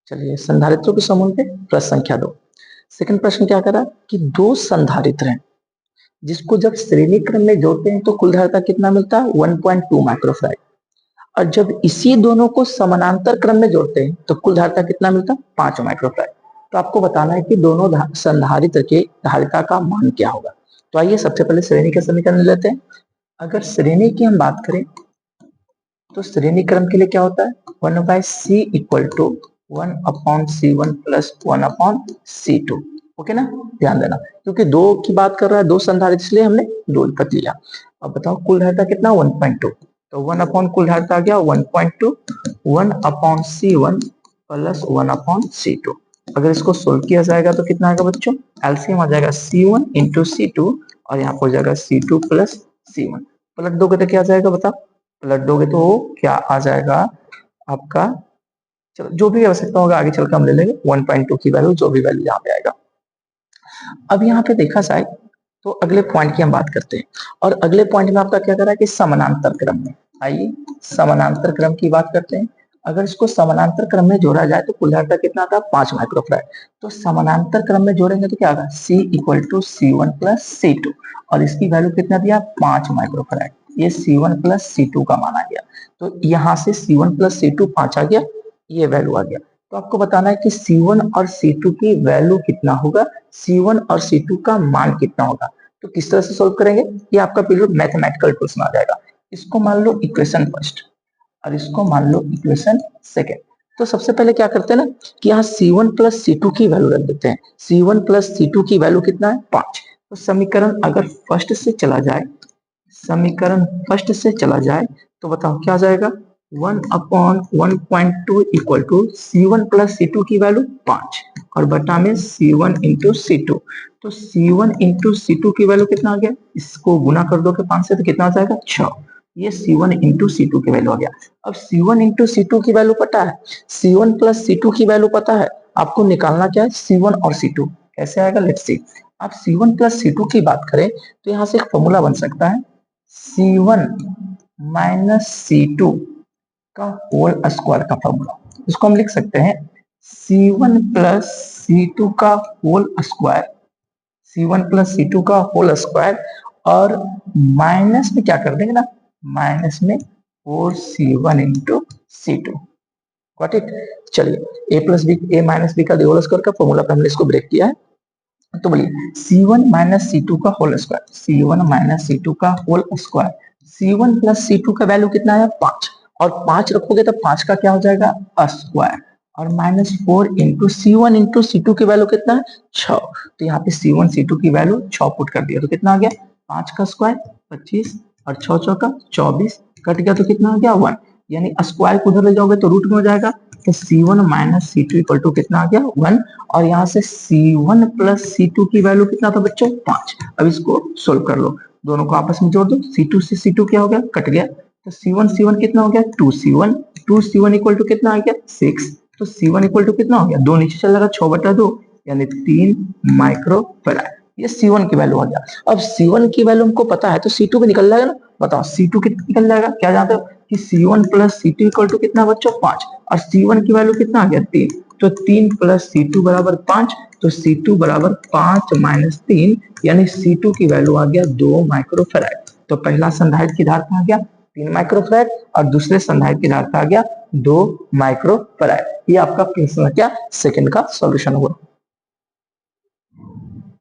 चलिए संधारित्रों के समूह पे प्रश्न संख्या 2। सेकंड प्रश्न क्या करा कि दो संधारित्र हैं जिसको जब श्रेणी क्रम में जोड़ते हैं तो कुल धारिता कितना मिलता है 1.2 माइक्रोफैराड, और जब इसी दोनों को समानांतर क्रम में जोड़ते हैं तो कुल धारिता कितना मिलता है 5 माइक्रोफैराड। तो आपको बताना है कि दोनों संधारित्र के धारिता का मान क्या होगा। तो आइए सबसे पहले श्रेणी का समीकरण लेते हैं। अगर श्रेणी की हम बात करें तो श्रेणी क्रम के लिए क्या होता है 1/c equal to 1/c1 plus 1/c2। Okay ना, ध्यान देना क्योंकि दो की बात कर रहा है, दो संधारित्र, इसलिए हमने दो पद लिया। अब बताओ कुल धारिता कितना 1.2, तो 1 कुल धारिता आ गया 1.2 1/c1 प्लस 1/c2। अगर इसको सोल्व किया जाएगा तो कितना आएगा बच्चों, एलसीएम आ जाएगा c1 इंटू c2 और यहाँ पर हो जाएगा c2 प्लस c1। पलट दोगे तो क्या आ जाएगा बताओ, पलट दोगे तो क्या आ जाएगा आपका, चलो जो भी आवश्यकता होगा आगे चलकर हम ले लेंगे 1.2 की वैल्यू, जो भी वैल्यू यहाँ पे आएगा। अब यहाँ पे देखा जाए तो अगले पॉइंट की हम बात करते हैं, और अगले पॉइंट में आपका क्या कर रहा है कि समानांतर क्रम में। आइए समानांतर क्रम की बात करते हैं। अगर इसको समानांतर क्रम में जोड़ा जाए तो कुल धारिता कितना था 5 माइक्रोफैराड। तो समानांतर क्रम में जोड़ेंगे तो क्या होगा C equal to C1 plus C2, और इसकी वैल्यू कितना दिया 5 माइक्रोफैराड। ये C1 प्लस C2 का मान आ गया, तो यहाँ से C1 प्लस C2 5 आ गया, ये वैल्यू आ गया। तो आपको बताना है कि C1 और C2 की वैल्यू कितना होगा, C1 और C2 का मान कितना होगा। तो किस तरह से सोल्व करेंगे, ये आपका पीरियड मैथमेटिकल टूल्स में आ जाएगा। इसको मान लो इक्वेशन फर्स्ट और इसको मान लो इक्वेशन सेकेंड। तो सबसे पहले क्या करते हैं ना कि यहाँ C1 प्लस C2 की वैल्यू रख देते हैं। C1 प्लस C2 की वैल्यू कितना है 5। तो समीकरण अगर फर्स्ट से चला जाए, समीकरण फर्स्ट से चला जाए तो बताओ क्या आ जाएगा 1/1.2 equal to C1 plus C2 की वैल्यू 5 और बटा में C1 इंटू C2। तो C1 इंटू C2 की वैल्यू कितना आ गया, इसको गुना कर दो 5 से तो कितना आ जाएगा 6। ये C1 इंटू C2 की वैल्यू आ गया। अब C1 इंटू C2 की वैल्यू पता है, C1 प्लस C2 की वैल्यू पता है, आपको निकालना क्या है C1 और C2। कैसे आएगा लेट्स सी। आप C1 प्लस C2 की बात करें तो यहाँ से एक फॉर्मूला बन सकता है C1 माइनस C2 का होल स्क्वायर का फॉर्मूला। इसको हम लिख सकते हैं C1 प्लस C2 का whole square, C1 plus C2 का होल स्क्वायर, और माइनस में क्या कर देंगे ना, माइनस में 4C1 into C2। Got it. चलिए a plus B, A minus B का होल स्क्वायर का फॉर्मूला पे हमने इसको ब्रेक किया है। तो बोलिए C1 माइनस C2 का whole square, C1 minus C2 का whole square, C1 plus C2 का वैल्यू कितना है 5, और 5 रखोगे तो 5 का क्या हो जाएगा स्क्वायर, और minus 4 into C1 into C2 की वैल्यू कितना है 6। तो यहाँ पे C1 C2 की वैल्यू 6 पुट कर दिया तो कितना आ गया 5 का स्क्वायर 25 और 6 चौका 24, कट गया तो कितना आ गया 1, यानी स्क्वायर को उधर ले जाओगे तो रूट में हो जाएगा। तो C1 minus C2 equal to कितना आ गया 1, और यहाँ से C1 प्लस C2 की वैल्यू कितना था बच्चों 5। अब इसको सोल्व कर लो, दोनों को आपस में जोड़ दो, C2 से C2 क्या हो गया कट गया, तो C1 कितना हो गया 2C1, 2C1 इक्वल टू कितना आ गया 6। तो C1 इक्वल टू कितना हो गया, 2 नीचे चल जाएगा 6/2 यानी 3 माइक्रोफैराड। ये C1 की वैल्यू आ गया। अब C1 की वैल्यू हमको पता है तो C2 भी निकल जाएगा ना। बताओ C2 कितना निकल जाएगा, क्या जानते हो कि C1 plus C2 equal to कितना बच्चों 5, और C1 की वैल्यू कितना आ गया 3, तो 3 प्लस C2 बराबर 5, तो C2 बराबर 5 माइनस 3 यानी C2 की वैल्यू आ गया 2 माइक्रोफैराड। तो पहला संधारित्र की धारिता आ गया 3 माइक्रोफैराड और दूसरे संधारित्र की धारिता आ गया 2 माइक्रोफैराड। ये आपका प्रश्न क्या सेकंड का सॉल्यूशन हुआ।